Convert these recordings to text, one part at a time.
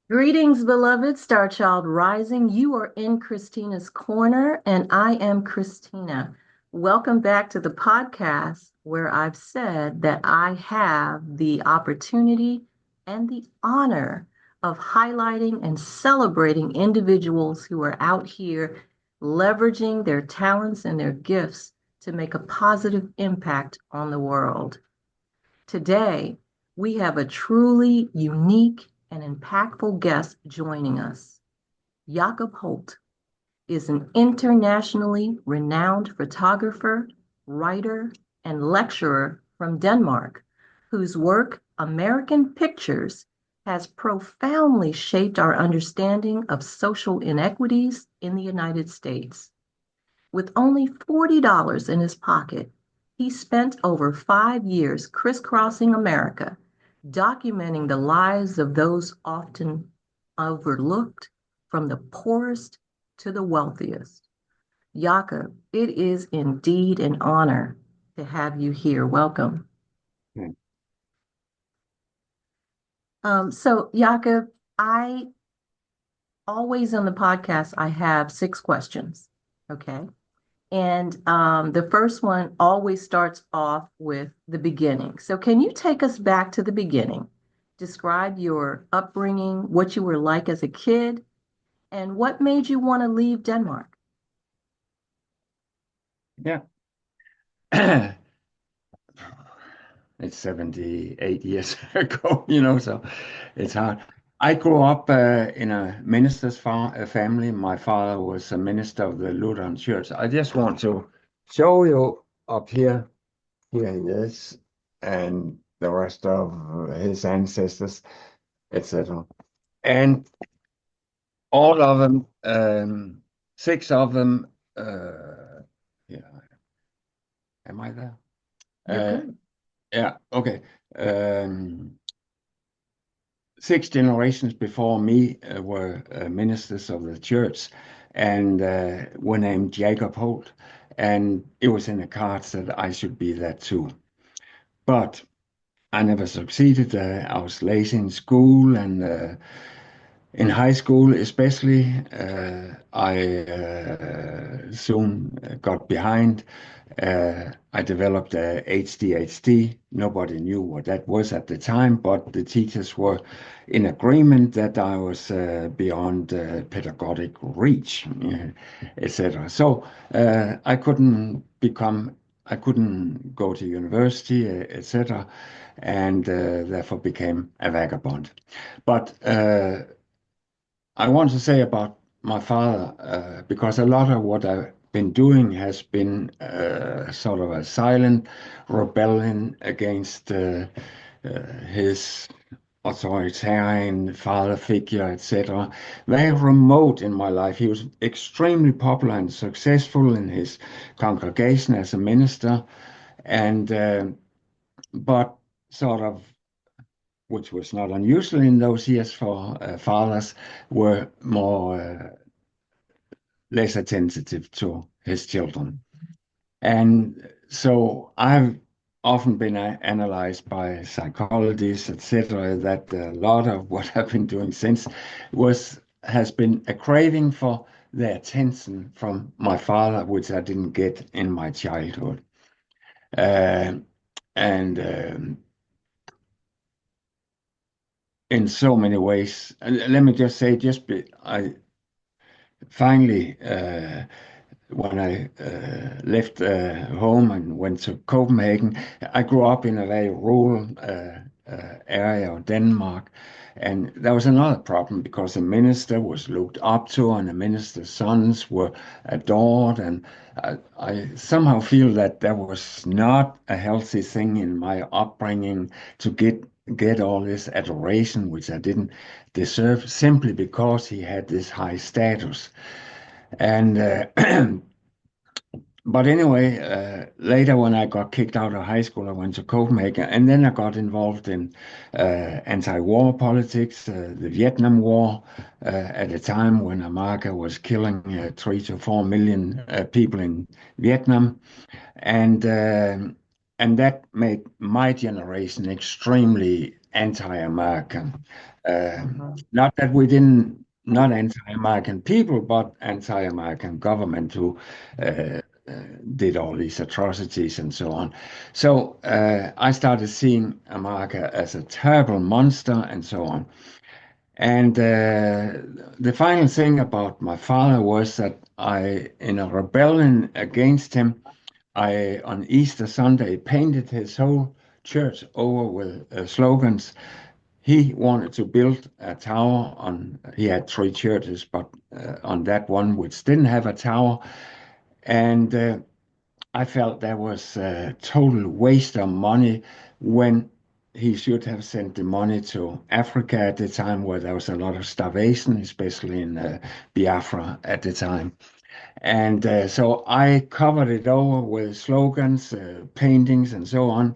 Greetings, beloved Star Child Rising. You are in Christina's Corner, and I am Christina. Welcome back to the podcast where I've said that I have the opportunity and the honor of highlighting and celebrating individuals who are out here leveraging their talents and their gifts to make a positive impact on the world. Today, we have a truly unique and impactful guest joining us. Jacob Holdt is an internationally renowned photographer, writer, and lecturer from Denmark, whose work, American Pictures, has profoundly shaped our understanding of social inequities in the United States. With only $40 in his pocket, he spent over 5 years crisscrossing America, documenting the lives of those often overlooked, from the poorest to the wealthiest. Jakob, it is indeed an honor to have you here. Welcome. Hmm. So, Jakob, I always on the podcast, I have 6 questions. Okay. And the first one always starts off with the beginning. So, can you take us back to the beginning? Describe your upbringing, what you were like as a kid, and what made you want to leave Denmark? Yeah. It's 78 years ago, so it's hard. I grew up in a minister's family. My father was a minister of the Lutheran Church. I just want to show you up here. Here he is, and the rest of his ancestors, etc. And all of them, 6 of them, yeah, am I there? You're Uh, good. Yeah, okay. Um, 6 generations before me were ministers of the church and were named Jacob Holdt. And it was in the cards that I should be that too. But I never succeeded. I was lazy in school and in high school, especially, I soon got behind. I developed HDHD. Nobody knew what that was at the time, but the teachers were in agreement that I was beyond pedagogic reach, etc. So I couldn't go to university, etc., and therefore became a vagabond. But I want to say about my father, because a lot of what I've been doing has been sort of a silent rebellion against his authoritarian father figure, etc. Very remote in my life. He was extremely popular and successful in his congregation as a minister, and but sort of, which was not unusual in those years for fathers, were more less attentive to his children. And so I've often been analyzed by psychologists, etc., that a lot of what I've been doing since has been a craving for the attention from my father, which I didn't get in my childhood. Uh, and in so many ways, let me just say, I finally, when I left home and went to Copenhagen, I grew up in a very rural area of Denmark. And there was another problem because the minister was looked up to and the minister's sons were adored. And I somehow feel that there was not a healthy thing in my upbringing to get all this adoration, which I didn't deserve, simply because he had this high status. And but anyway, later when I got kicked out of high school, I went to Copenhagen, and then I got involved in anti-war politics, the Vietnam War, at a time when America was killing 3 to 4 million people in Vietnam, and and that made my generation extremely anti-American. Mhm. Not that we didn't, not anti-American people, but anti-American government who uh, did all these atrocities and so on. So I started seeing America as a terrible monster and so on. And the final thing about my father was that in a rebellion against him, on Easter Sunday, painted his whole church over with slogans. He wanted to build a tower he had three churches, but on that one, which didn't have a tower. And I felt that was a total waste of money when he should have sent the money to Africa at the time where there was a lot of starvation, especially in Biafra at the time. And so I covered it over with slogans, paintings, and so on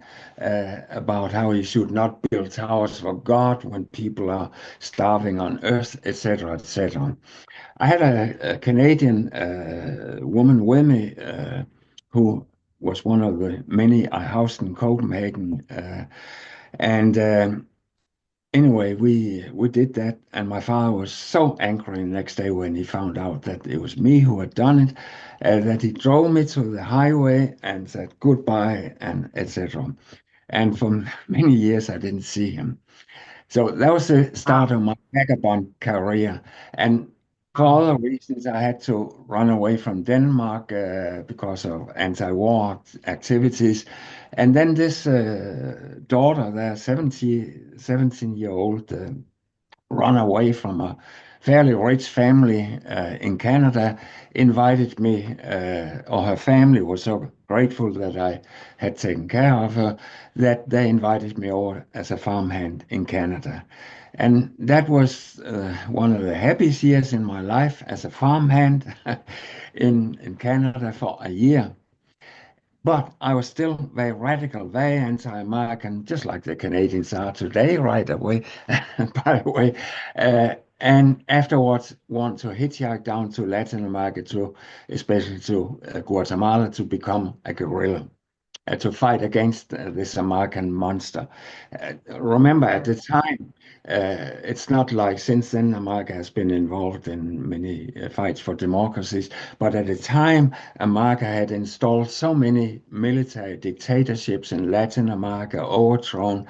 about how you should not build towers for God when people are starving on earth, etc., etc. I had a Canadian woman with me who was one of the many I housed in Copenhagen. And Anyway, we did that, and my father was so angry the next day when he found out that it was me who had done it, that he drove me to the highway and said goodbye and etc. And for many years, I didn't see him. So that was the start Wow. of my vagabond career. And for Wow. other reasons, I had to run away from Denmark because of anti-war activities. And then this daughter, their 17-year-old, run away from a fairly rich family in Canada, invited me, or her family was so grateful that I had taken care of her, that they invited me over as a farmhand in Canada. And that was one of the happiest years in my life as a farmhand in Canada for a year. But I was still very radical, very anti-American, just like the Canadians are today, right away, by the way. And afterwards, want to hitchhike down to Latin America, especially to Guatemala, to become a guerrilla to fight against this American monster. Remember, at Okay. the time, it's not like since then America has been involved in many fights for democracies, but at the time, America had installed so many military dictatorships in Latin America, overthrown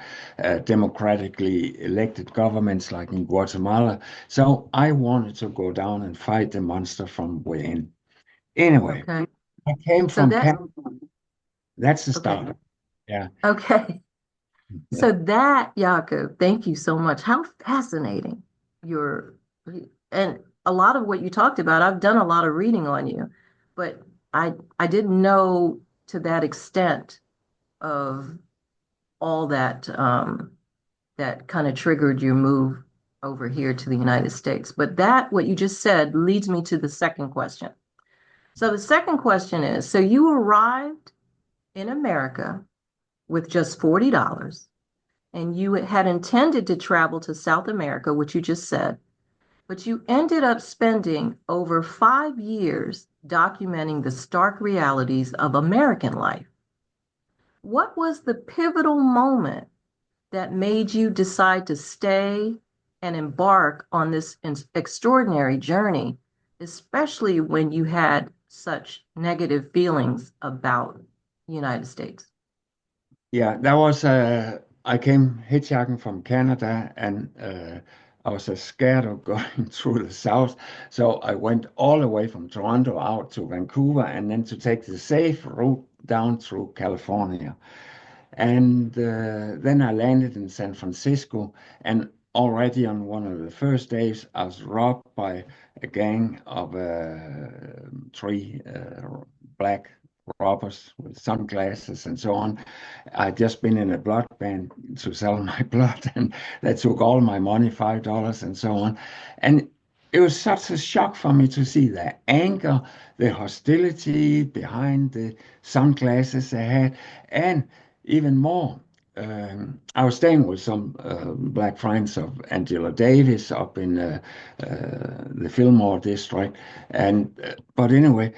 democratically elected governments like in Guatemala. So I wanted to go down and fight the monster from within. Anyway, Okay. I came So from that, Canada. That's the okay. start. Yeah. Okay. So that, Jakob, thank you so much. How fascinating your, and a lot of what you talked about, I've done a lot of reading on you, but I didn't know to that extent of all that that kind of triggered your move over here to the United States. But that, what you just said, leads me to the second question. So the second question is, so you arrived in America with just $40 and you had intended to travel to South America, which you just said, but you ended up spending over 5 years documenting the stark realities of American life. What was the pivotal moment that made you decide to stay and embark on this extraordinary journey, especially when you had such negative feelings about the United States? Yeah, that was I came hitchhiking from Canada and I was scared of going through the south. So I went all the way from Toronto out to Vancouver and then to take the safe route down through California. And then I landed in San Francisco, and already on one of the first days, I was robbed by a gang of three black robbers with sunglasses and so on. I'd just been in a blood bank to sell my blood, and they took all my money, $5 and so on. And it was such a shock for me to see the anger, the hostility behind the sunglasses they had, and even more. I was staying with some black friends of Angela Davis up in the Fillmore district, and but anyway,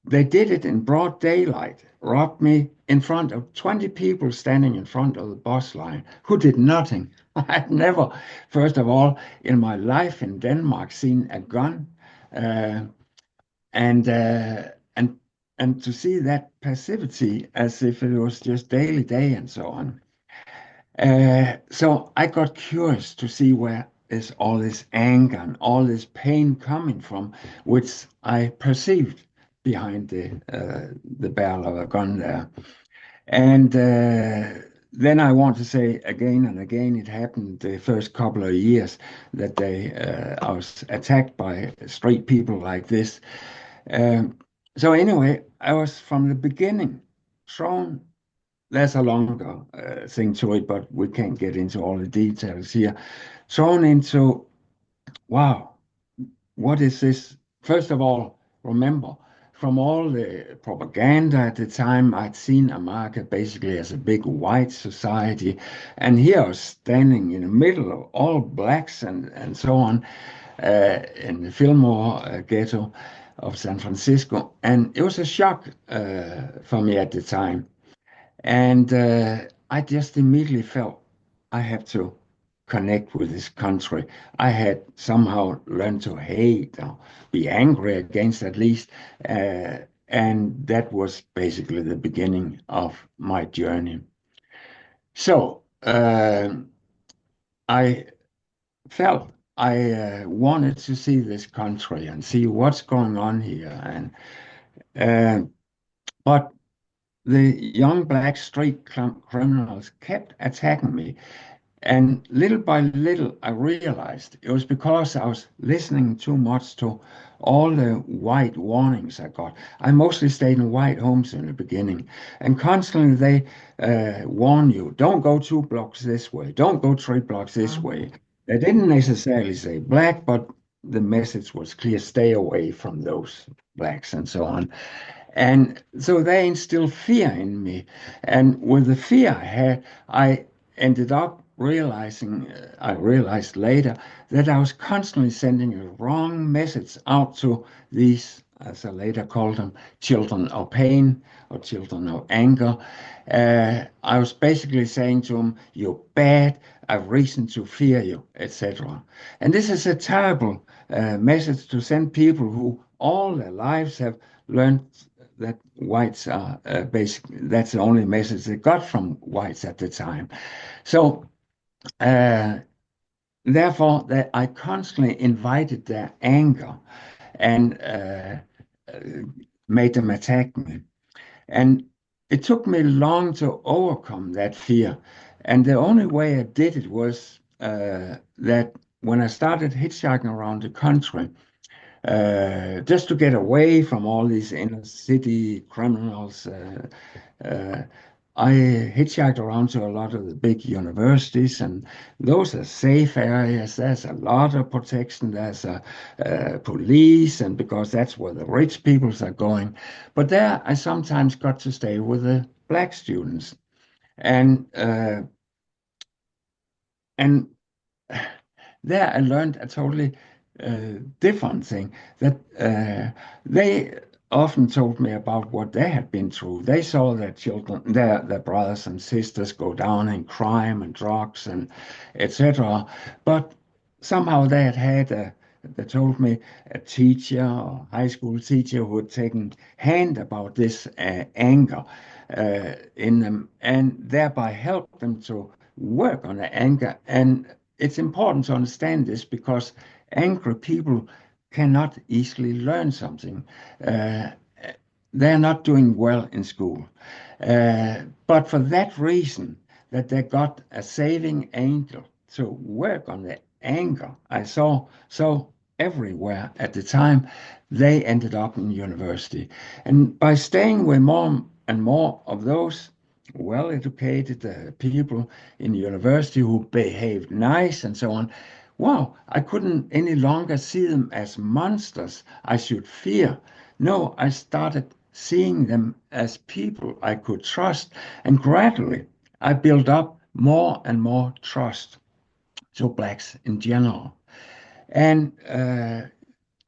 they did it in broad daylight. robbed me in front of 20 people standing in front of the bus line who did nothing. I had never, first of all, in my life in Denmark, seen a gun. Uh, and uh, and and to see that passivity as if it was just daily day and so on. So I got curious to see where is all this anger and all this pain coming from, which I perceived behind the barrel of a gun there. And then I want to say again and again, it happened the first couple of years that I was attacked by street people like this. Um, so anyway, I was from the beginning thrown. There's a longer thing to it, but we can't get into all the details here. Thrown into, wow, what is this? First of all, remember, from all the propaganda at the time, I'd seen America basically as a big white society. And here I was standing in the middle of all blacks and so on in the Fillmore ghetto of San Francisco. And it was a shock for me at the time. And I just immediately felt I have to connect with this country. I had somehow learned to hate or be angry against at least. And that was basically the beginning of my journey. So I felt I wanted to see this country and see what's going on here. And but the young black street criminals kept attacking me. And little by little, I realized it was because I was listening too much to all the white warnings I got. I mostly stayed in white homes in the beginning, and constantly they warn you, don't go 2 blocks this way, don't go 3 blocks this way. They didn't necessarily say black, but the message was clear, stay away from those blacks and so on. And so they instilled fear in me. And with the fear I had, I ended up realizing, I realized later, that I was constantly sending a wrong message out to these, as I later called them, children of pain or children of anger. I was basically saying to them, you're bad, I've reason to fear you, etc. And this is a terrible message to send people who all their lives have learned that whites are basically, that's the only message they got from whites at the time. So uh, therefore, that I constantly invited their anger and made them attack me. And it took me long to overcome that fear. And the only way I did it was that when I started hitchhiking around the country, just to get away from all these inner city criminals. Uh, I hitchhiked around to a lot of the big universities, and those are safe areas. There's a lot of protection. There's a police, and because that's where the rich peoples are going. But there, I sometimes got to stay with the black students, and and there I learned a totally different thing that they often told me about what they had been through. They saw their children, their brothers and sisters go down in crime and drugs and etc. But somehow they they told me a teacher or high school teacher who had taken hand about this anger in them and thereby helped them to work on the anger. And it's important to understand this because angry people cannot easily learn something. Uh, they're not doing well in school. But for that reason, that they got a saving angel to work on the anger I saw so everywhere at the time, they ended up in university. And by staying with more and more of those well-educated people in university who behaved nice and so on, wow, I couldn't any longer see them as monsters I should fear. No, I started seeing them as people I could trust, and gradually I built up more and more trust to blacks in general. And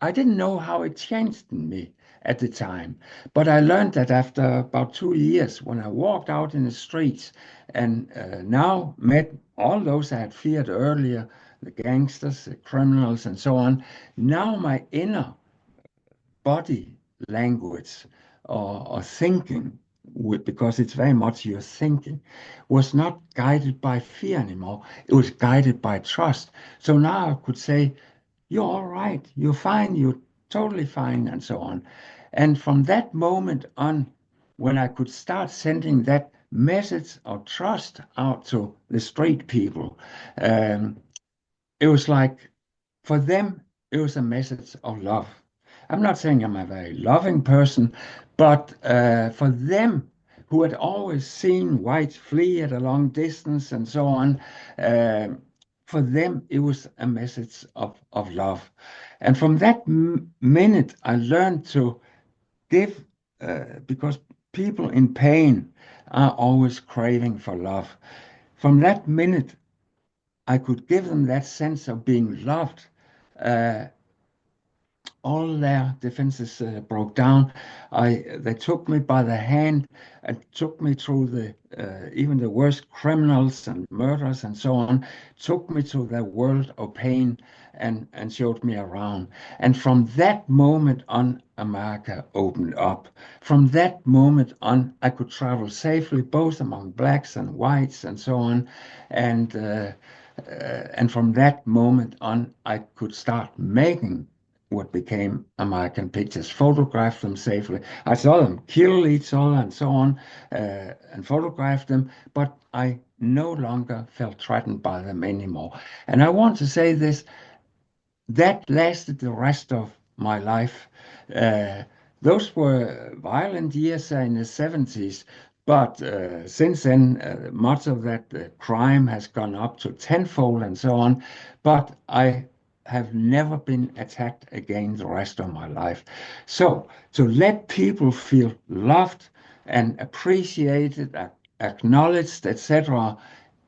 I didn't know how it changed in me at the time. But I learned that after about 2 years, when I walked out in the streets and now met all those I had feared earlier, the gangsters, the criminals, and so on. Now my inner body language or thinking, because it's very much your thinking, was not guided by fear anymore. It was guided by trust. So now I could say, you're all right, you're fine, you're totally fine, and so on. And from that moment on, when I could start sending that message of trust out to the street people, um, it was like for them, it was a message of love. I'm not saying I'm a very loving person, but for them who had always seen whites flee at a long distance and so on, uh, for them it was a message of love. And from that minute, I learned to give, because people in pain are always craving for love. From that minute, I could give them that sense of being loved. Uh, all their defenses broke down. They took me by the hand and took me through the even the worst criminals and murderers and so on. Took me to their world of pain and showed me around. And from that moment on, America opened up. From that moment on, I could travel safely, both among blacks and whites and so on. And and from that moment on, I could start making what became American pictures, photographed them safely. I saw them kill each other and so on, and photographed them, but I no longer felt threatened by them anymore. And I want to say this, that lasted the rest of my life. Uh, those were violent years in the 70s, but since then, much of that crime has gone up to tenfold and so on. But I have never been attacked again the rest of my life. So to let people feel loved and appreciated, acknowledged, etc.,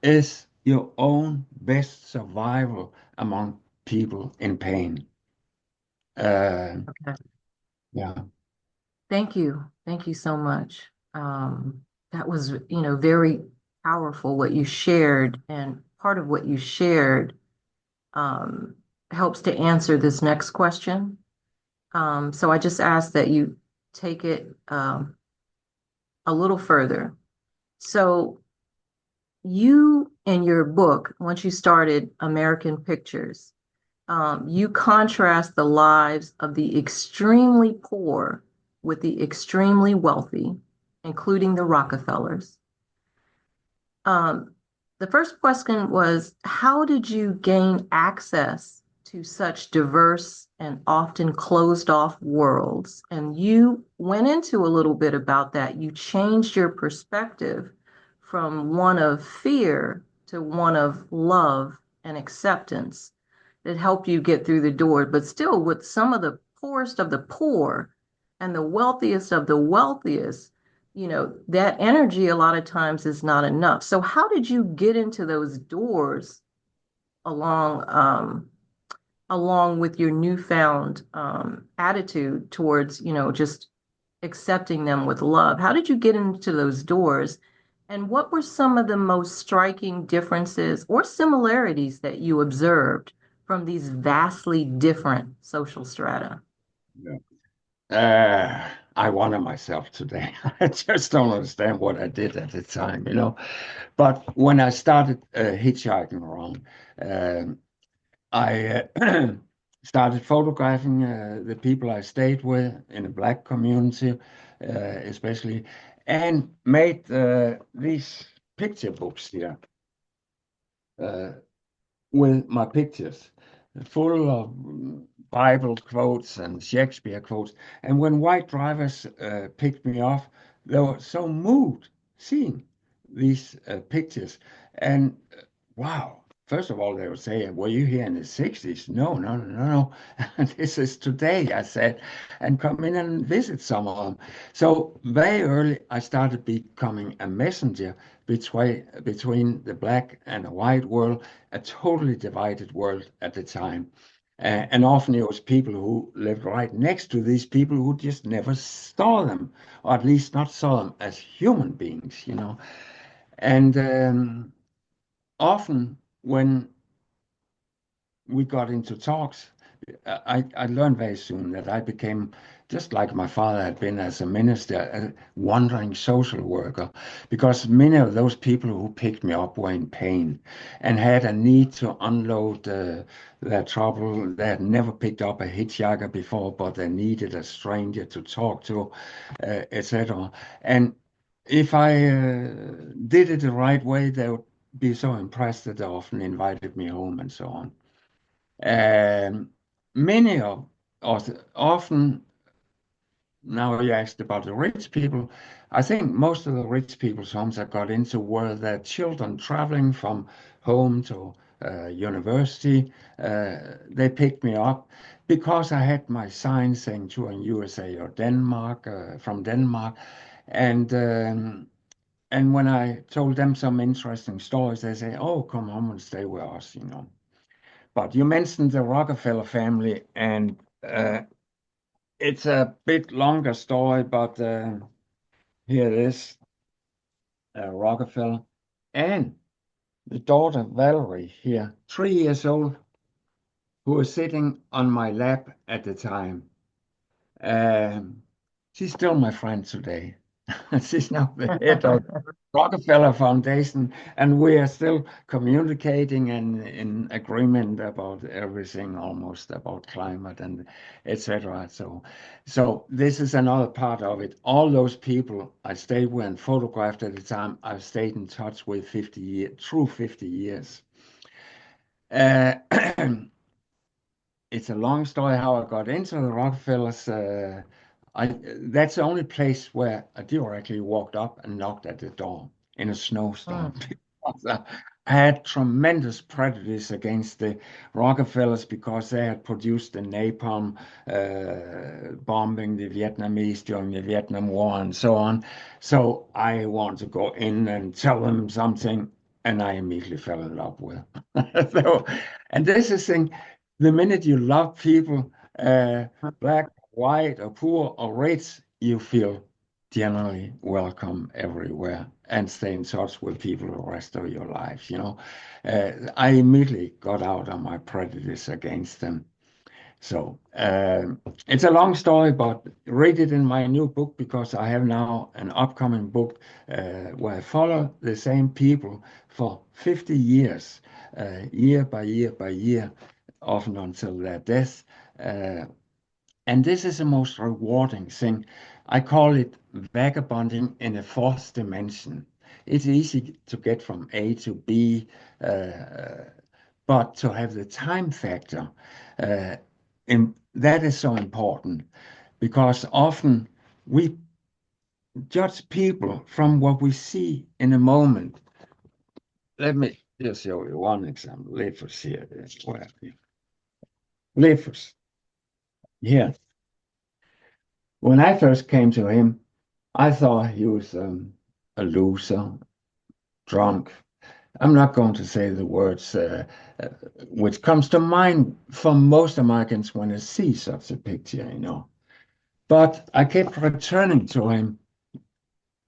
is your own best survival among people in pain. Uh, Okay. yeah. Thank you. Thank you so much. That was, very powerful what you shared. And part of what you shared um, helps to answer this next question. So I just ask that you take it a little further. So you, in your book, once you started American Pictures, you contrast the lives of the extremely poor with the extremely wealthy, including the Rockefellers. Um, the first question was, how did you gain access to such diverse and often closed off worlds? And you went into a little bit about that. You changed your perspective from one of fear to one of love and acceptance that helped you get through the door. But still, with some of the poorest of the poor and the wealthiest of the wealthiest, that energy a lot of times is not enough. So how did you get into those doors along along with your newfound attitude towards, just accepting them with love? How did you get into those doors? And what were some of the most striking differences or similarities that you observed from these vastly different social strata? Yeah. I wonder myself today. I just don't understand what I did at the time. But when I started hitchhiking around, I started photographing the people I stayed with in the black community, especially, and made these picture books here. Uh, with my pictures, full of Bible quotes and Shakespeare quotes. And when white drivers picked me off, they were so moved seeing these pictures. And wow, first of all, they would say, were you here in the 60s? No, no, no, no, no. This is today, I said, and come in and visit some of them. So very early, I started becoming a messenger between the black and the white world, a totally divided world at the time. And often it was people who lived right next to these people who just never saw them, or at least not saw them as human beings, you know. And often when we got into talks, I learned very soon that I became just like my father had been as a minister, a wandering social worker, because many of those people who picked me up were in pain and had a need to unload their trouble. They had never picked up a hitchhiker before, but they needed a stranger to talk to, etc. And if I did it the right way, they would be so impressed that they often invited me home and so on. Um, Many of us, often, now you asked about the rich people, I think most of the rich people's homes I got into were their children traveling from home to university. They picked me up because I had my sign saying touring USA or Denmark, from Denmark. And and when I told them some interesting stories, they say, "Oh, come home and stay with us," you know. But you mentioned the Rockefeller family, and it's a bit longer story, but here it is, Rockefeller. And the daughter, Valerie, here, 3 years old, who was sitting on my lap at the time. Um, she's still my friend today. She's now the head of Rockefeller Foundation, and we are still communicating and in agreement about everything, almost about climate and etc. So this is another part of it. All those people I stayed with and photographed at the time, I've stayed in touch with 50 years, through 50 years. Uh, it's a long story how I got into the Rockefellers. That's the only place where I directly walked up and knocked at the door in a snowstorm. Mm. Because, I had tremendous prejudice against the Rockefellers because they had produced the napalm, bombing the Vietnamese during the Vietnam War and so on. So I wanted to go in and tell them something, and I immediately fell in love with them. So, and this is thing, the minute you love people, black, white, or poor, or rich, you feel generally welcome everywhere and stay in touch with people the rest of your life. You know, I immediately got out of my prejudice against them. So it's a long story, but read it in my new book because I have now an upcoming book where I follow the same people for 50 years, year by year by year, often until their death. Uh, and this is the most rewarding thing. I call it vagabonding in a fourth dimension. It's easy to get from A to B, but to have the time factor, uh, that is so important because often we judge people from what we see in a moment. Let me just show you one example. Leifus here. Where Leifus here. When I first came to him, I thought he was a loser, drunk. I'm not going to say the words uh, which comes to mind for most Americans when they see such a picture, you know. But I kept returning to him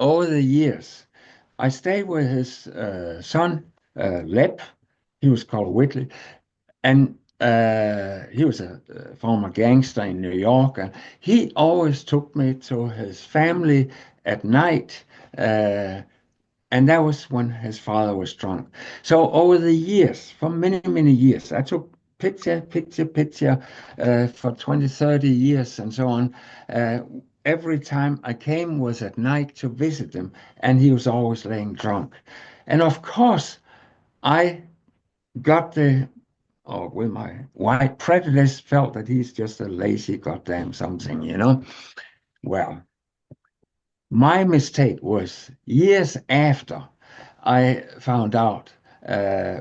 over the years. I stayed with his son, Lep. He was called Whitley, and he was a former gangster in New York. And he always took me to his family at night. Uh, and that was when his father was drunk. So over the years, for many, many years, I took picture for 20, 30 years and so on. Uh, every time I came was at night to visit him, and he was always laying drunk. And of course, I got or with my white prejudice, felt that he's just a lazy goddamn something, you know? Well, my mistake was years after I found out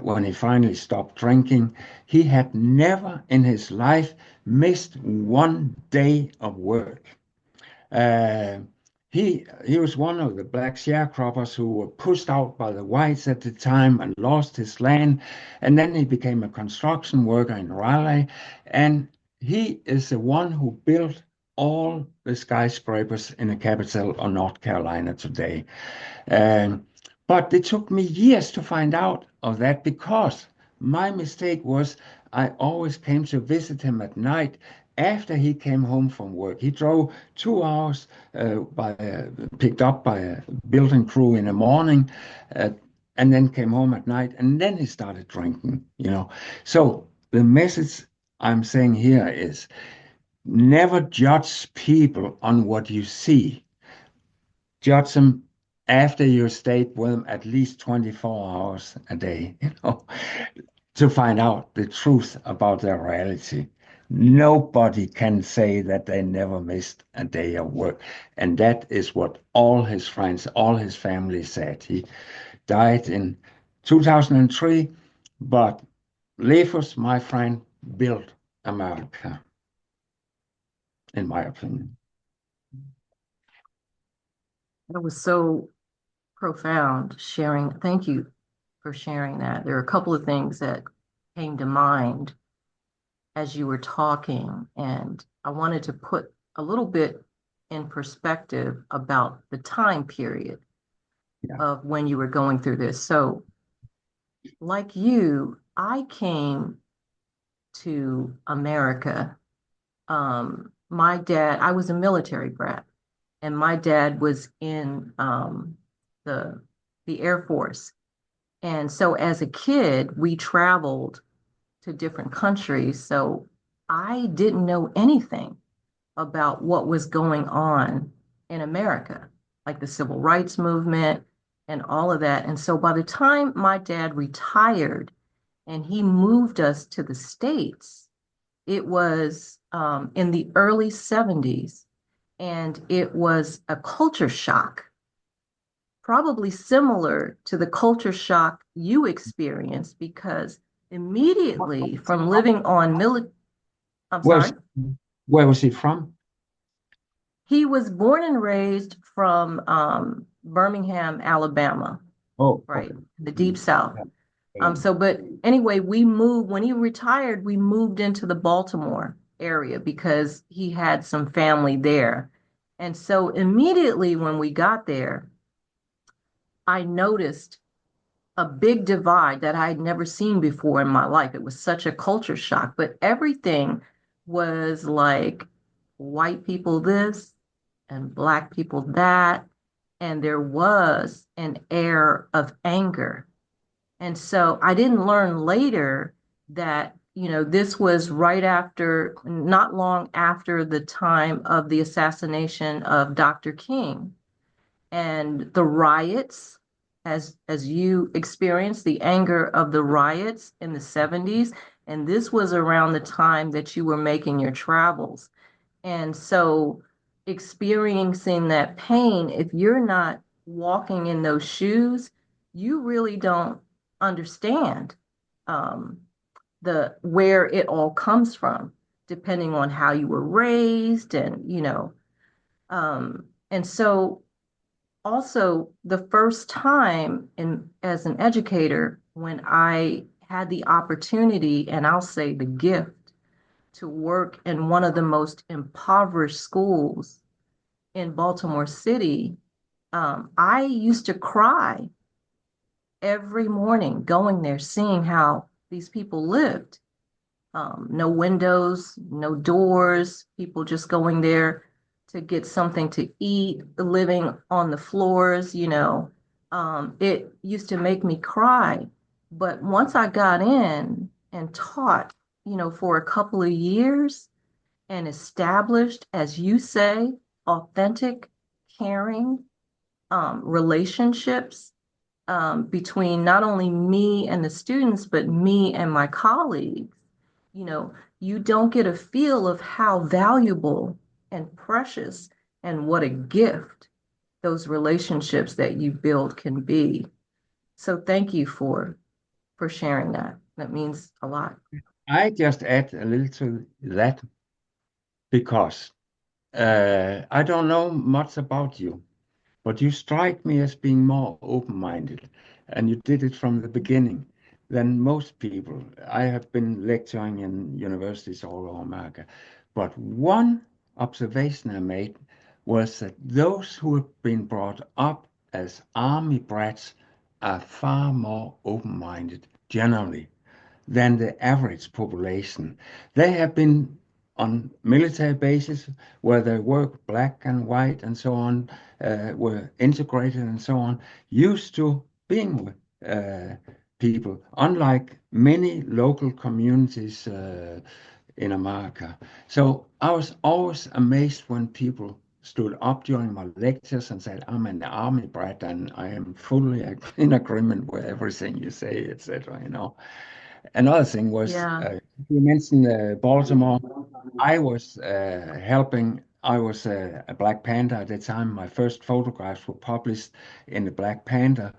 when he finally stopped drinking, he had never in his life missed one day of work. Uh, he was one of the black sharecroppers who were pushed out by the whites at the time and lost his land. And then he became a construction worker in Raleigh. And he is the one who built all the skyscrapers in the capital of North Carolina today. Um, but it took me years to find out of that because my mistake was I always came to visit him at night after he came home from work. He drove 2 hours picked up by a building crew in the morning, uh, and then came home at night, and then he started drinking. So the message I'm saying here is never judge people on what you see. Judge them after you stayed with them at least 24 hours a day, to find out the truth about their reality. Nobody can say that they never missed a day of work. And that is what all his friends, all his family said. He died in 2003, but Lefus, my friend, built America, in my opinion. That was so profound sharing. Thank you for sharing that. There are a couple of things that came to mind as you were talking, and I wanted to put a little bit in perspective about the time period of when you were going through this. So, like you, I came to America. My dad, I was a military brat, and my dad was in the Air Force. And so as a kid, we traveled to different countries. So I didn't know anything about what was going on in America, like the civil rights movement and all of that. And so by the time my dad retired and he moved us to the States, it was in the early 70s, and it was a culture shock, probably similar to the culture shock you experienced, because immediately from living on military, I'm Where's, sorry, where was he from? he was born and raised from Birmingham, Alabama, Oh, right, okay. the deep South. Yeah. But anyway, we moved when he retired. We moved into the Baltimore area because he had some family there, and so immediately when we got there, I noticed a big divide that I had never seen before in my life. It was such a culture shock, but everything was like white people this and black people that, and there was an air of anger. And so I didn't learn later that, this was right after, not long after the time of the assassination of Dr. King and the riots, as you experienced the anger of the riots in the 70s. And this was around the time that you were making your travels. And so experiencing that pain, if you're not walking in those shoes, you really don't understand um, the where it all comes from, depending on how you were raised, and so also the first time in as an educator when I had the opportunity, and I'll say the gift, to work in one of the most impoverished schools in Baltimore City, I used to cry every morning going there, seeing how these people lived. No windows, no doors, people just going there to get something to eat, living on the floors. It used to make me cry. But once I got in and taught, for a couple of years and established, as you say, authentic, caring relationships between not only me and the students, but me and my colleagues, you know, you don't get a feel of how valuable and precious and what a gift those relationships that you build can be. So thank you for sharing that. That means a lot. I just add a little to that because I don't know much about you, but you strike me as being more open-minded, and you did it from the beginning than most people. I have been lecturing in universities all over America, but one observation I made was that those who have been brought up as army brats are far more open-minded generally than the average population. They have been on military bases where they work black and white and so on, were integrated and so on, used to being with people, unlike many local communities in America. So I was always amazed when people stood up during my lectures and said, I'm an army brat and I am fully in agreement with everything you say, etc. Another thing was Yeah. you mentioned Baltimore. I was helping. I was a Black Panther at the time. My first photographs were published in the Black Panther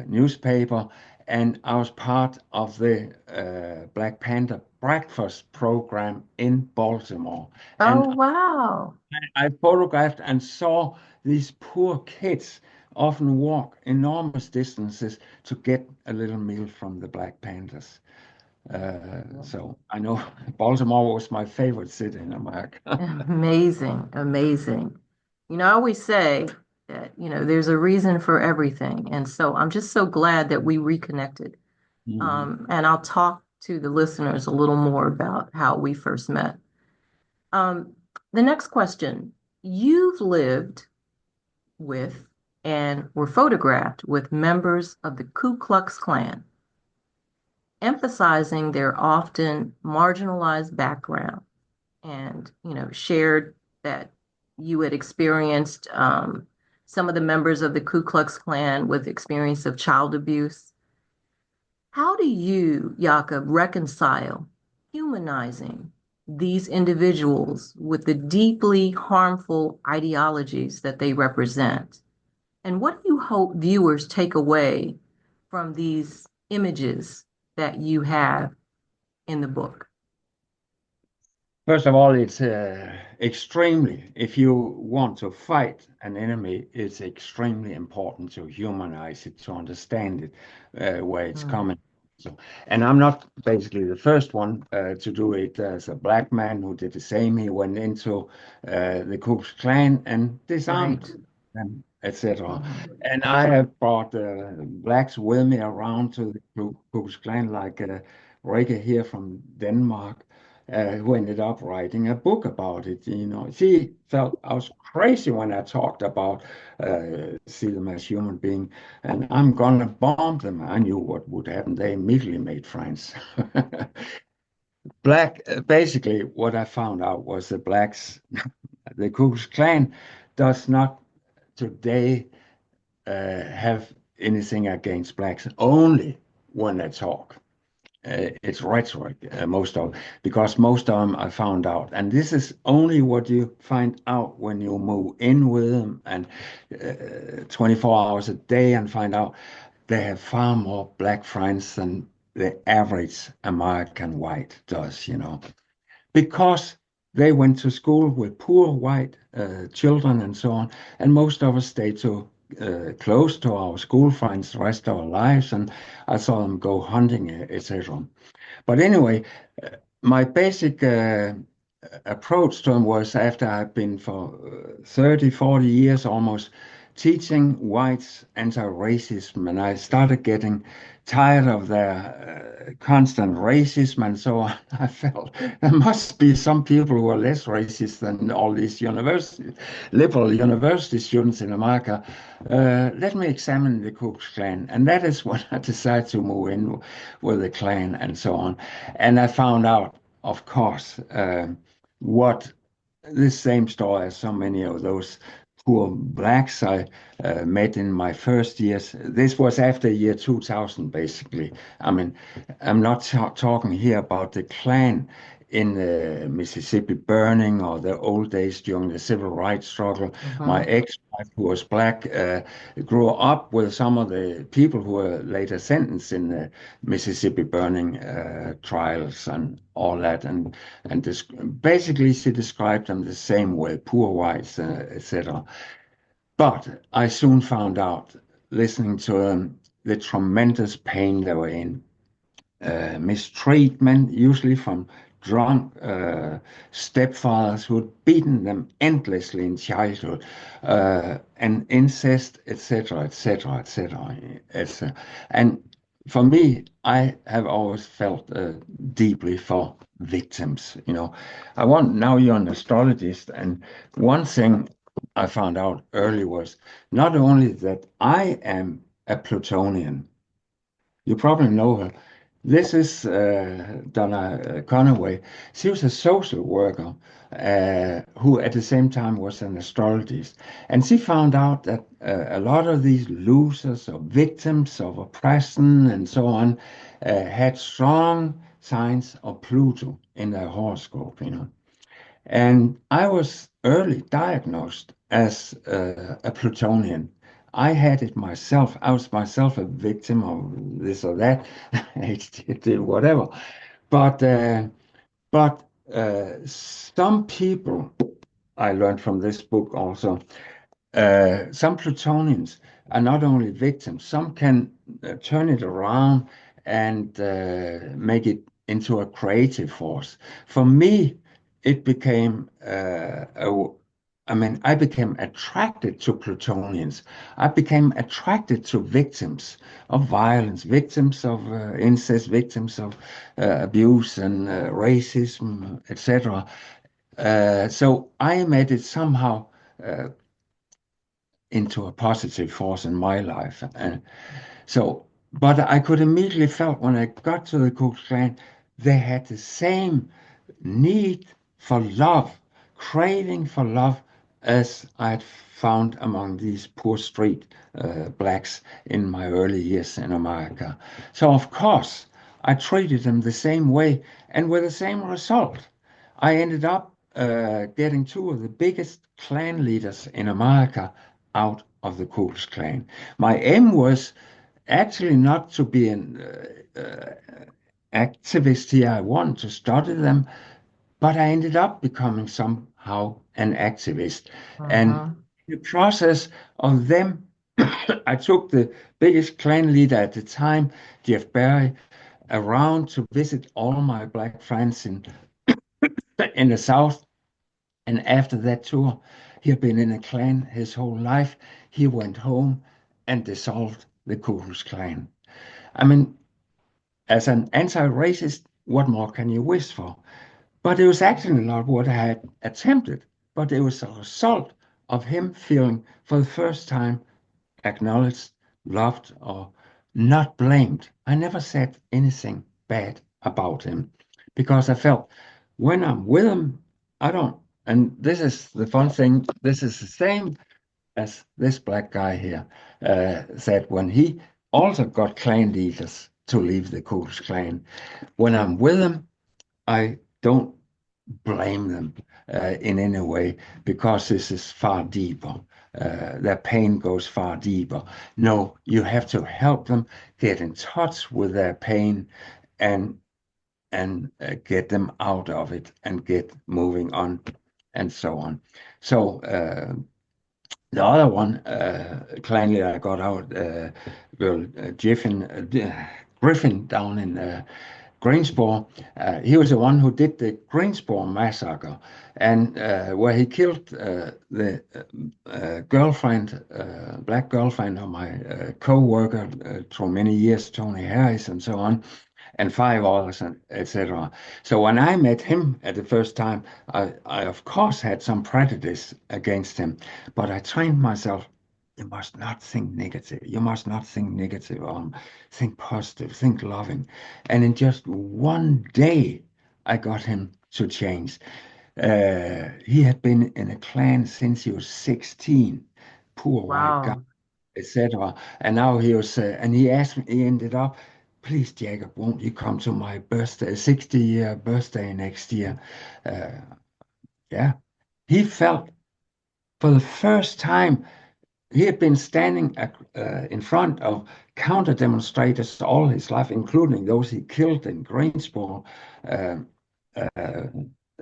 newspaper, and I was part of the Black Panther breakfast program in Baltimore. Oh, And wow. I photographed and saw these poor kids often walk enormous distances to get a little meal from the Black Panthers. So I know Baltimore was my favorite city in America. Amazing, amazing. I always say that, there's a reason for everything. And so I'm just so glad that we reconnected. Mhm. And I'll talk to the listeners a little more about how we first met. Um, the next question. You've lived with and were photographed with members of the Ku Klux Klan, emphasizing their often marginalized background, and shared that you had experienced some of the members of the Ku Klux Klan with experience of child abuse. How do you, Jakob, reconcile humanizing these individuals with the deeply harmful ideologies that they represent? And what do you hope viewers take away from these images that you have in the book? First of all, it's extremely, if you want to fight an enemy, it's extremely important to humanize it, to understand it, where it's Mm, coming. So, and I'm not basically the first one to do it. There's a black man who did the same. He went into the Ku Klux Klan and right. disarmed them, etc. Mhm. And I have brought blacks with me around to the Ku Klux Klan, like Rikke here from Denmark who ended up writing a book about it. She felt I was crazy when I talked about see them as human being, and I'm gonna bomb them. I knew what would happen. They immediately made friends. Basically, what I found out was the blacks, the Ku Klux Klan, does not today have anything against blacks. Only when they talk. It's rhetoric, because most of them I found out. And this is only what you find out when you move in with them and 24 hours a day and find out they have far more black friends than the average American white does, because they went to school with poor white children and so on. And most of us stay too close to our school friends the rest of our lives. And I saw them go hunting, etc. But anyway, my basic approach to them was after I've been for 30, 40 years almost teaching whites anti-racism, and I started getting tired of their constant racism and so on. I felt there must be some people who are less racist than all these liberal university students in America. Let me examine the Ku Klux Klan, and that is when I decided to move in with the Klan and so on. And I found out, of course, what this same story as so many of those poor blacks I met in my first years. This was after year 2000, basically. I mean, I'm not talking here about the Klan in the Mississippi burning or the old days during the civil rights struggle. My Mm-hmm. ex-wife, who was black, grew up with some of the people who were later sentenced in the Mississippi burning trials and all that. And basically, she described them the same way, poor whites, etc. But I soon found out, listening to them, the tremendous pain they were in, mistreatment, usually from drunk stepfathers who had beaten them endlessly in childhood, and incest, etc., etc., etc., etc. And for me, I have always felt deeply for victims. Now you're an astrologist, and one thing I found out early was not only that I am a Plutonian. You probably know her. This is Donna Conaway. She was a social worker who, at the same time, was an astrologist. And she found out that a lot of these losers or victims of oppression and so on had strong signs of Pluto in their horoscope. And I was early diagnosed as a Plutonian. I had it myself. I was myself a victim of this or that, HTT, whatever. But uh, but some people, I learned from this book also, some plutonians are not only victims, some can turn it around and make it into a creative force. For me, it became I mean, I became attracted to plutonians. I became attracted to victims of violence, victims of incest, victims of abuse and racism, etc. So I made it somehow uh, into a positive force in my life. And but I could immediately felt when I got to the Ku Klux Klan, they had the same need for love, craving for love, as I had found among these poor street blacks in my early years in America. So of course, I treated them the same way and with the same result. I ended up getting two of the biggest clan leaders in America out of the Ku Klux Klan. My aim was actually not to be an activist here. I wanted to study them, but I ended up becoming somehow an activist. And Mm-hmm. in the process of them, I took the biggest clan leader at the time, Jeff Barry, around to visit all my black friends in the South. And after that tour, he had been in a clan his whole life. He went home and dissolved the Ku Klux Klan. I mean, as an anti-racist, what more can you wish for? But it was actually not what I had attempted, but it was a result of him feeling for the first time acknowledged, loved, or not blamed. I never said anything bad about him because I felt when I'm with him, I don't. And this is the fun thing. This is the same as this black guy here said when he also got clan leaders to leave the Ku Klux Klan. When I'm with them, I don't blame them in any way because this is far deeper. Their pain goes far deeper. No, you have to help them get in touch with their pain and get them out of it and get moving on and so on. So the other one, kindly I got out, Griffin down in Greensboro. He was the one who did the Greensboro massacre, and where he killed the girlfriend, black girlfriend of my co-worker through many years, Tony Harris, and so on, and five others, and etc. So when I met him at the first time, I of course had some prejudice against him, but I trained myself. You must not think negative. You must not think negative. Think positive. Think loving. And in just one day, I got him to change. He had been in a clan since he was 16. Poor white guy, Wow. etc. And now he was, and he asked me. He ended up please, Jacob, won't you come to my birthday, 60-year birthday next year? Uh, yeah. He felt for the first time, he had been standing in front of counter demonstrators all his life, including those he killed in Greensboro. Uh, uh,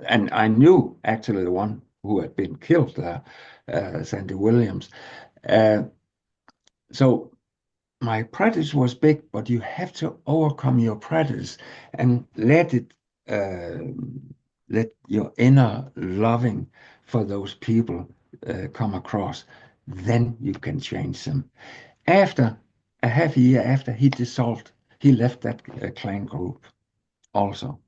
and I knew actually the one who had been killed there, Sandy Williams. Uh, so my prejudice was big, but you have to overcome your prejudice and uh, let your inner loving for those people come across. Then you can change them. After a half a year after he dissolved, he left that clan group also.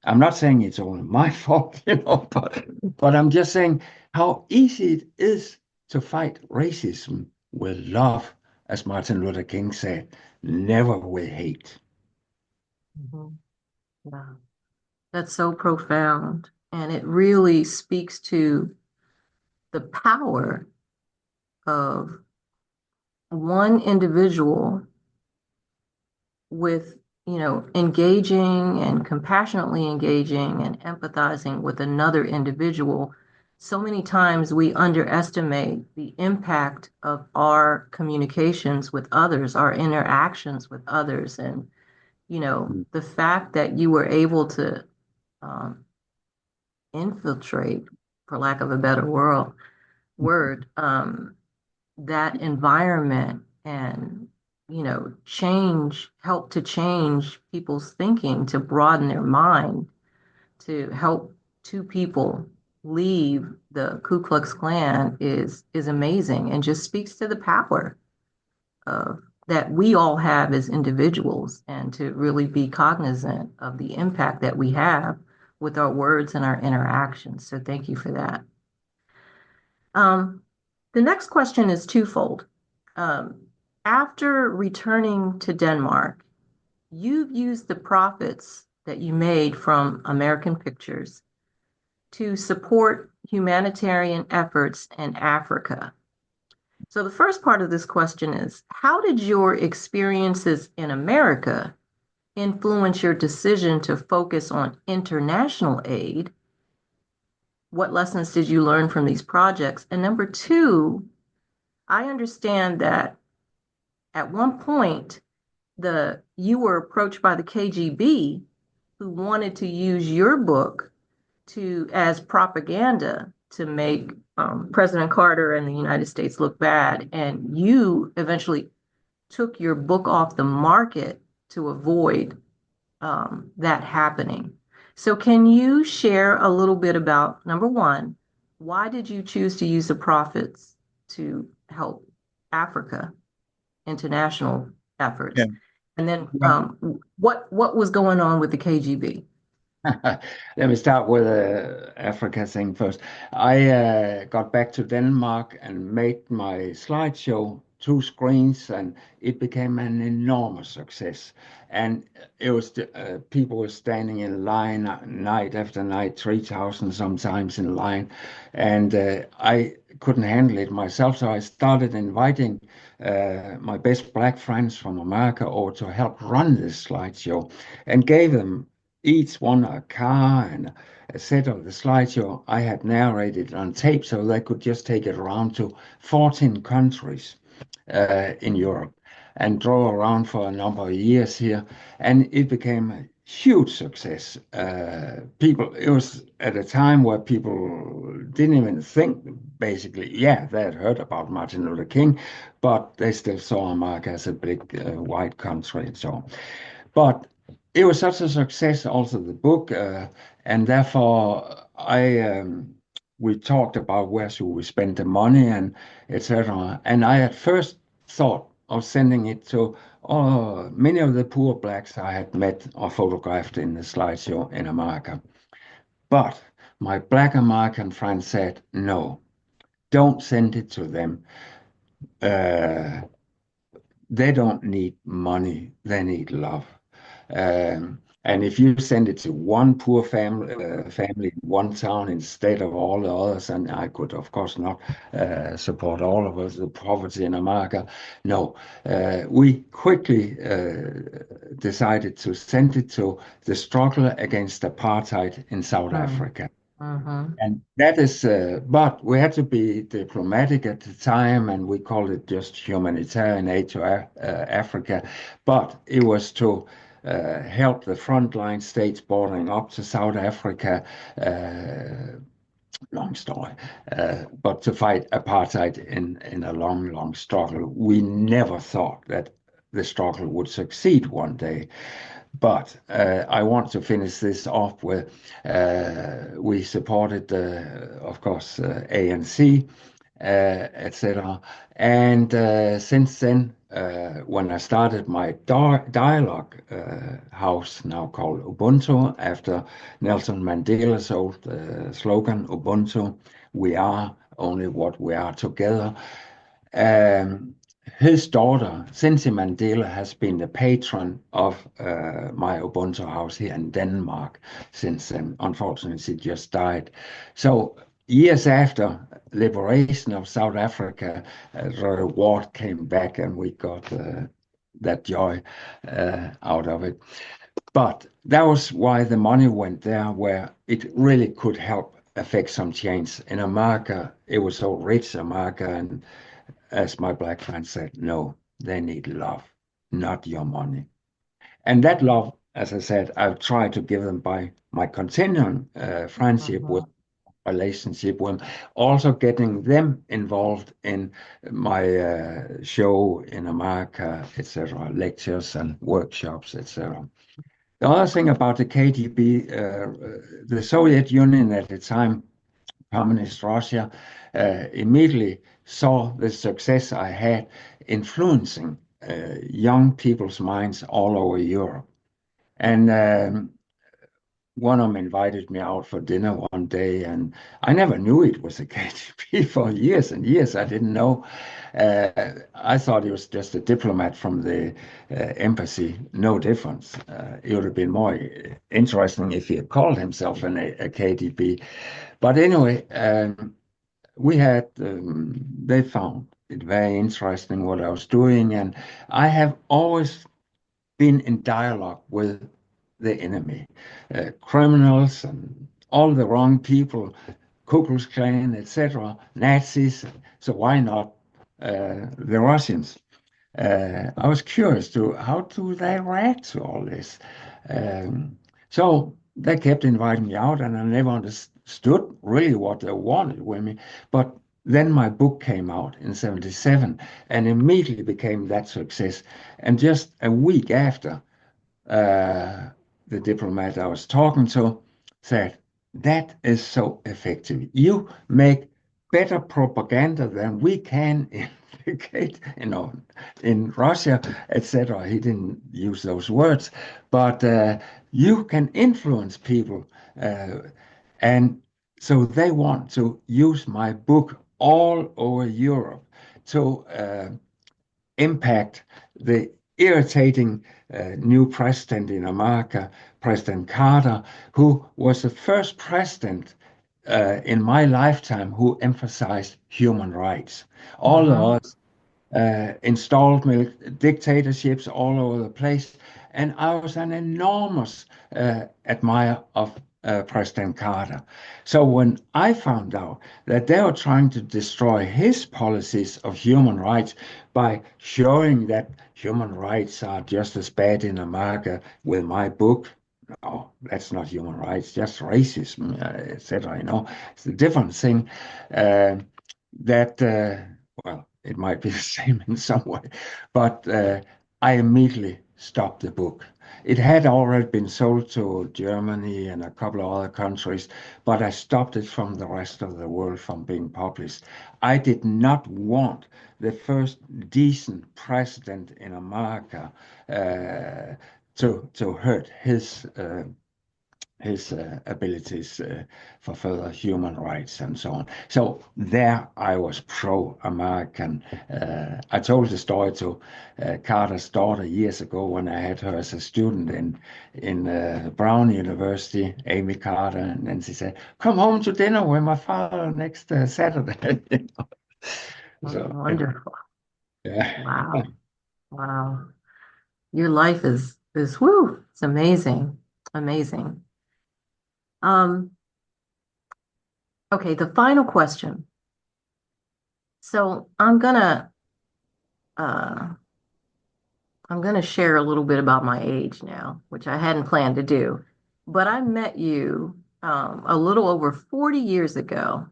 I'm not saying it's all my fault, but I'm just saying how easy it is to fight racism with love, as Martin Luther King said, never with hate. Mhm. Yeah, that's so profound. And it really speaks to the power of one individual with, engaging and compassionately engaging and empathizing with another individual. So many times we underestimate the impact of our communications with others, our interactions with others. And, the fact that you were able to um, infiltrate, for lack of a better word, that environment and help to change people's thinking, to broaden their mind, to help two people leave the Ku Klux Klan is amazing and just speaks to the power of that we all have as individuals, and to really be cognizant of the impact that we have with our words and our interactions. So thank you for that. Um, the next question is twofold. Um, After returning to Denmark, you've used the profits that you made from American Pictures to support humanitarian efforts in Africa. So the first part of this question is, how did your experiences in America influence your decision to focus on international aid? What lessons did you learn from these projects? And number two, I understand that at one point you were approached by the KGB, who wanted to use your book to as propaganda to make President Carter and the United States look bad, and you eventually took your book off the market to avoid that happening. So, can you share a little bit about number one, why did you choose to use the profits to help Africa international Yeah. efforts? And then Well, what was going on with the KGB? let me start with the Africa thing first. I got back to Denmark and made my slideshow 2 screens, and it became an enormous success. And it was people were standing in line night after night, 3,000 sometimes in line, and I couldn't handle it myself, so I started inviting my best black friends from America over to help run this slideshow, and gave them each one a car and a set of the slideshow. I had narrated on tape so they could just take it around to 14 countries in Europe and draw around for a number of years here. And it became a huge success. It was at a time where people didn't even think, basically, yeah, they had heard about Martin Luther King, but they still saw America as a big white country and so on. But it was such a success, also the book, and therefore we talked about where should we spend the money and etc. And I at first thought of sending it to many of the poor blacks I had met or photographed in the slideshow in America. But my black American friend said, no, don't send it to them. They don't need money, they need love. And if you send it to one poor family in one town instead of all the others, and I could, of course, not support all of us, the poverty in America. No, we quickly decided to send it to the struggle against apartheid in South Mm, Africa. mm-hmm. And that is, but we had to be diplomatic at the time, and we called it just humanitarian aid to Africa. But it was to help the frontline states bordering up to South Africa. Long story, but to fight apartheid in a long, long struggle. We never thought that the struggle would succeed one day. But I want to finish this off with we supported, of course, ANC, etc. And since then, when I started my dialogue house, now called Ubuntu, after Nelson Mandela's old slogan, Ubuntu, we are only what we are together. Um, his daughter, Cincy Mandela, has been the patron of my Ubuntu house here in Denmark since then. Unfortunately, she just died. So years after liberation of South Africa, the reward came back and we got that joy out of it. But that was why the money went there, where it really could help affect some change. In America, it was so rich, America, and as my black friend said, no, they need love, not your money. And that love, as I said, I've tried to give them by my continuing friendship with, Mm-hmm. relationship with, also getting them involved in my show in America, etc., lectures and workshops, etc. The other thing about the KGB, the Soviet Union at the time, Communist Russia, immediately saw the success I had influencing young people's minds all over Europe. And one of them invited me out for dinner one day, and I never knew it was a KGB for years and years. I didn't know. I thought he was just a diplomat from the embassy, no difference. It would have been more interesting if he had called himself a KGB. But anyway, they found it very interesting what I was doing, and I have always been in dialogue with the enemy, criminals and all the wrong people, Ku Klux Klan, etc., Nazis. So why not the Russians? I was curious to how do they react to all this. So they kept inviting me out, and I never understood really what they wanted with me. But then my book came out in '77 and immediately became that success. And just a week after, uh, the diplomat I was talking to said, that is so effective. You make better propaganda than we can indicate, in Russia, etc. He didn't use those words, but you can influence people. And so they want to use my book all over Europe to impact the irritating new president in America, President Carter, who was the first president in my lifetime who emphasized human rights. All Mm-hmm. of us installed dictatorships all over the place. And I was an enormous admirer of President Carter. So when I found out that they were trying to destroy his policies of human rights by showing that human rights are just as bad in America with my book, no, that's not human rights, just racism, etc. It's a different thing. Uh, that well, it might be the same in some way, but I immediately stopped the book. It had already been sold to Germany and a couple of other countries, but I stopped it from the rest of the world from being published. I did not want the first decent president in America to hurt his his abilities for further human rights and so on. So there I was pro-American. I told the story to Carter's daughter years ago when I had her as a student in Brown University, Amy Carter, and then she said, "Come home to dinner with my father next Saturday." Oh, So wonderful. yeah. Wow. Wow. Your life is whoo, it's amazing. Amazing. Um, okay, the final question. So uh I'm gonna share a little bit about my age now, which I hadn't planned to do. But I met you a little over 40 years ago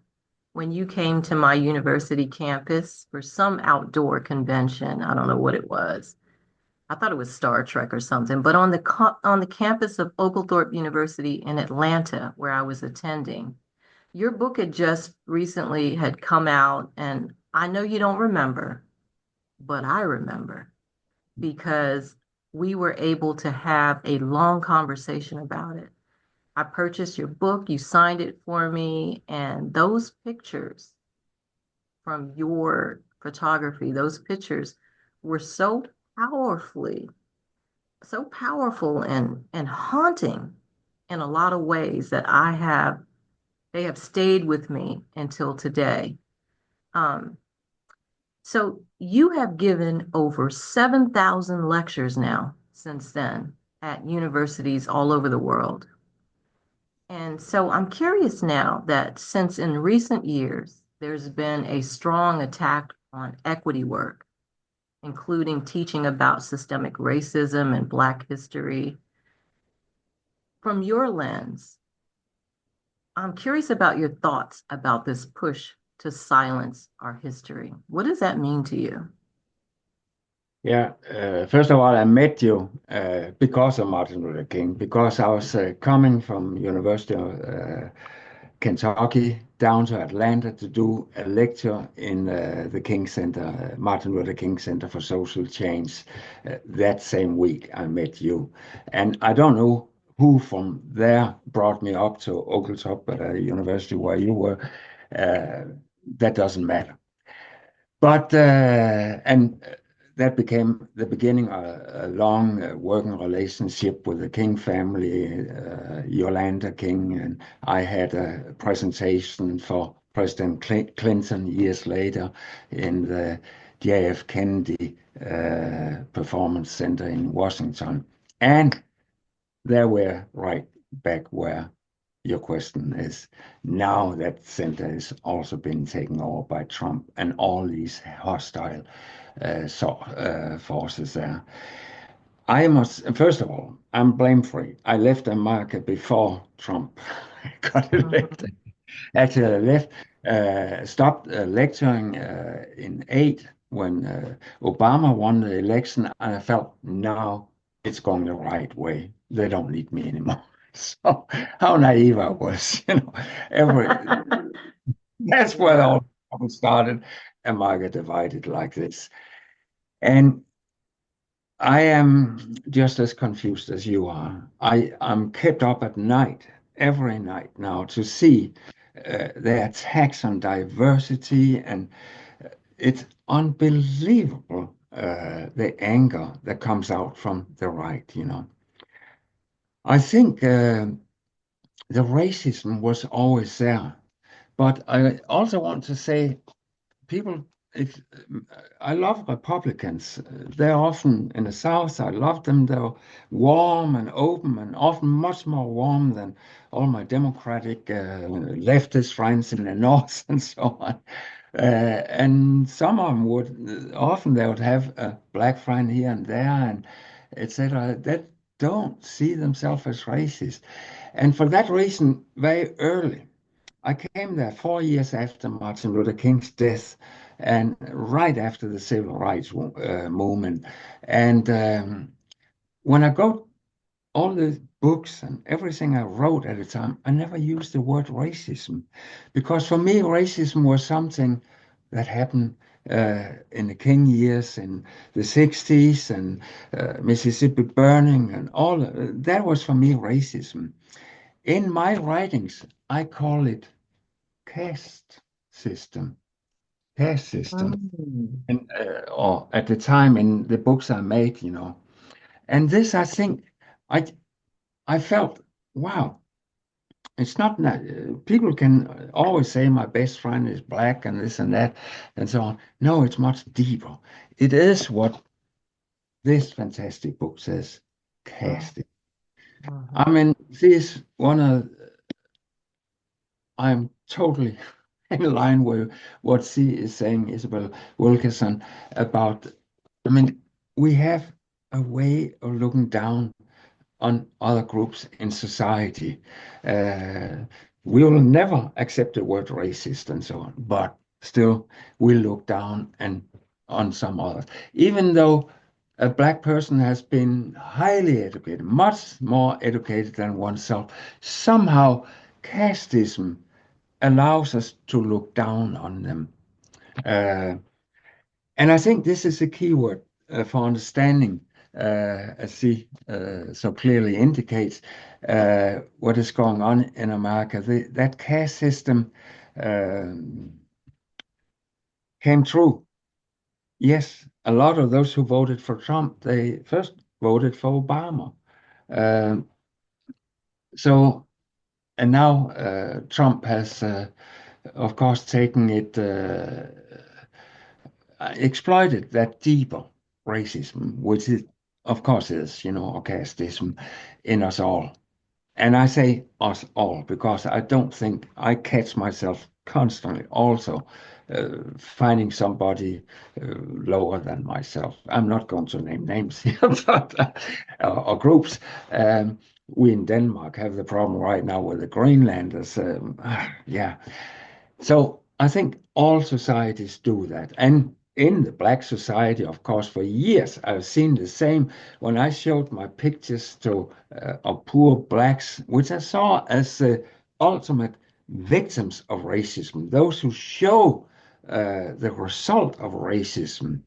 when you came to my university campus for some outdoor convention. I don't know what it was. I thought it was Star Trek or something, but on the campus of Oglethorpe University in Atlanta, where I was attending, your book had just recently had come out, and I know you don't remember, but I remember because we were able to have a long conversation about it. I purchased your book, you signed it for me, and those pictures from your photography, those pictures were powerfully, so powerful and haunting in a lot of ways that they have stayed with me until today. Um, so you have given over 7,000 lectures now since then at universities all over the world. And so I'm curious now that since in recent years, there's been a strong attack on equity work, including teaching about systemic racism and Black history. From your lens, I'm curious about your thoughts about this push to silence our history. What does that mean to you? Yeah, first of all, I met you because of Martin Luther King, because I was coming from University of Kentucky down to Atlanta to do a lecture in the King Center, Martin Luther King Center for Social Change. That same week, I met you, and I don't know who from there brought me up to Oglethorpe at a university where you were. Uh, that doesn't matter. But and that became the beginning of a long working relationship with the King family, Yolanda King, and I had a presentation for President Clinton years later in the JF Kennedy Performance Center in Washington. And there we're right back where your question is. Now that center has also been taken over by Trump and all these hostile forces there. I must, first of all, I'm blame free. I left America before Trump got elected. Actually, I left, stopped lecturing in '08 when Obama won the election, and I felt now it's going the right way. They don't need me anymore. So how naive I was, every that's where Yeah. all trouble started. America divided like this, and I am just as confused as you are. I'm kept up at night, every night now, to see the attacks on diversity, and it's unbelievable the anger that comes out from the right. I think the racism was always there, but I also want to say people if I love Republicans. They're often in the South. I love them. They're warm and open and often much more warm than all my Democratic leftist friends in the North and so on. And some of them would often they would have a black friend here and there and etc. That don't see themselves as racist. And for that reason, very early. I came there 4 years after Martin Luther King's death and right after the civil rights movement. And when I go all the books and everything I wrote at the time, I never used the word racism because for me, racism was something that happened in the King years in the 60s and Mississippi burning and all that was for me racism. in my writings, I call it caste system, caste system. Mm. And, or at the time in the books I made, And this, I think, I I felt, wow, it's not that people can always say my best friend is black and this and that and so on. No, it's much deeper. It is what this fantastic book says, Mm. caste. Mhm. I mean, this one of I'm totally in line with what she is saying, Isabel Wilkerson, about. I mean, we have a way of looking down on other groups in society. Uh, we will never accept the word racist and so on, but still we look down and on some others. Even though a black person has been highly educated, much more educated than oneself, somehow casteism allows us to look down on them. Uh, and I think this is a key word for understanding, as she so clearly indicates, what is going on in America. That caste system came true. Yes, a lot of those who voted for Trump, they first voted for Obama. Um, so, and now Trump has, of course, taken it. Exploited that deeper racism, which is, of course, is, or casteism in us all. And I say us all because I don't think I catch myself constantly also finding somebody lower than myself. I'm not going to name names here, but, or groups. We in Denmark have the problem right now with the Greenlanders. Yeah, so I think all societies do that. And in the Black society, of course, for years, I've seen the same. When I showed my pictures to of poor Blacks, which I saw as the ultimate victims of racism, those who show the result of racism.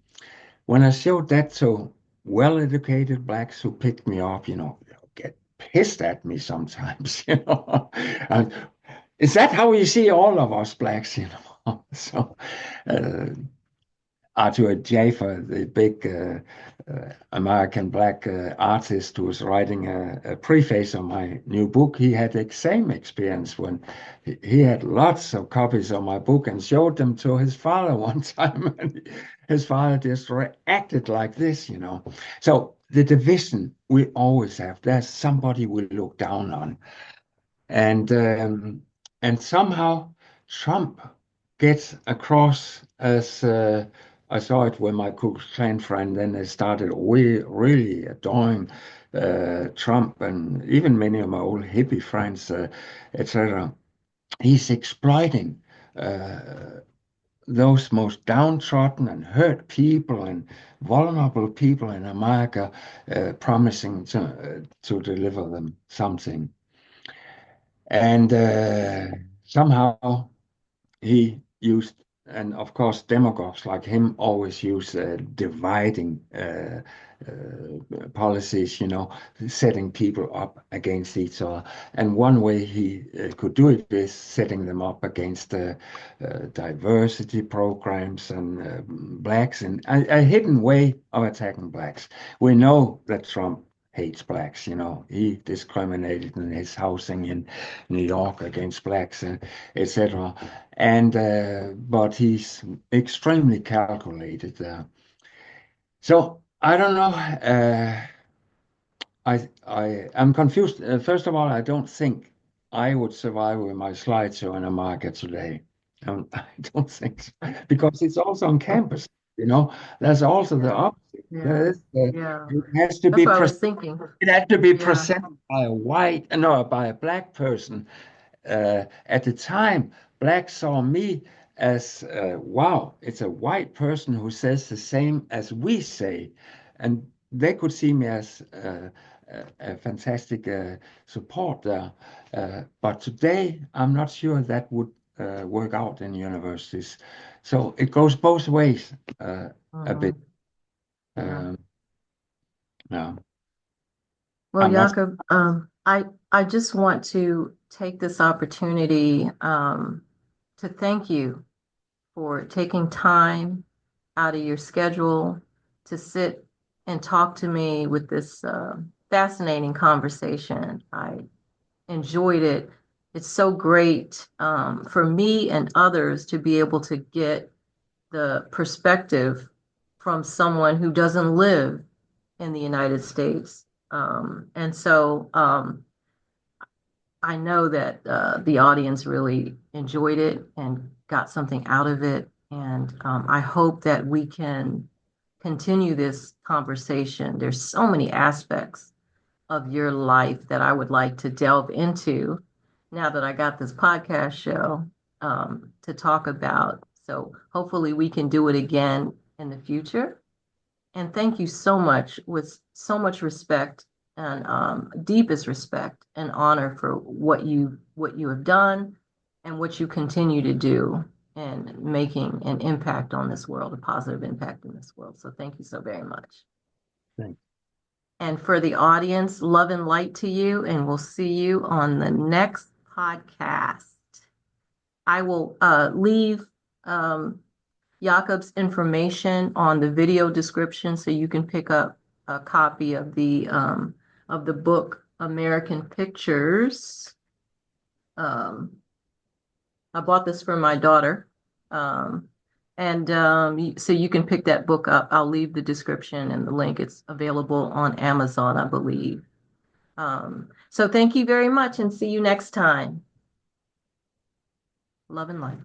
When I showed that to well-educated Blacks who picked me up, get pissed at me sometimes, And is that how you see all of us Blacks, So, uh, Arthur Jafer, the big American black artist who was writing a preface on my new book, he had the same experience when he had lots of copies of my book and showed them to his father one time. And his father just reacted like this. So the division we always have, there's somebody we look down on. And and somehow Trump gets across as I saw it with my Ku Klux Klan friend. Then they started really adoring Trump, and even many of my old hippie friends, etc. He's exploiting those most downtrodden and hurt people and vulnerable people in America, promising to deliver them something. And somehow he used, and of course, demagogues like him always use dividing policies, setting people up against each other. And one way he could do it is setting them up against diversity programs and blacks, and a hidden way of attacking blacks. We know that Trump hates blacks. He discriminated in his housing in New York against blacks, etc. And but he's extremely calculated there. So I don't know. I am confused. First of all, I don't think I would survive with my slideshow in a market today. I don't think so. Because it's also on campus. There's also the Yeah. opposite. Yeah. There is Yeah. it has to That's be what I was thinking. it had to be Yeah. presented by a white, no, by a black person. At the time, blacks saw me as, wow, it's a white person who says the same as we say. And they could see me as a fantastic support there. But today, I'm not sure that would work out in universities. So it goes both ways a bit. Mhm. Yeah. Um, no, Well, I'm not. Jakob, I just want to take this opportunity to thank you for taking time out of your schedule to sit and talk to me with this fascinating conversation. I enjoyed it. It's so great for me and others to be able to get the perspective from someone who doesn't live in the United States. I know that the audience really enjoyed it and got something out of it. And I hope that we can continue this conversation. There's so many aspects of your life that I would like to delve into now that I got this podcast show to talk about. So hopefully we can do it again in the future. And thank you so much with so much respect and deepest respect and honor for what you have done and what you continue to do and making an impact on this world, a positive impact in this world. So thank you so very much. Thanks. And for the audience, love and light to you, and we'll see you on the next podcast. I will leave Jacob's information on the video description so you can pick up a copy of the book American Pictures. I bought this for my daughter. So you can pick that book up. I'll leave the description and the link. It's available on Amazon, I believe. So thank you very much and see you next time. Love and light.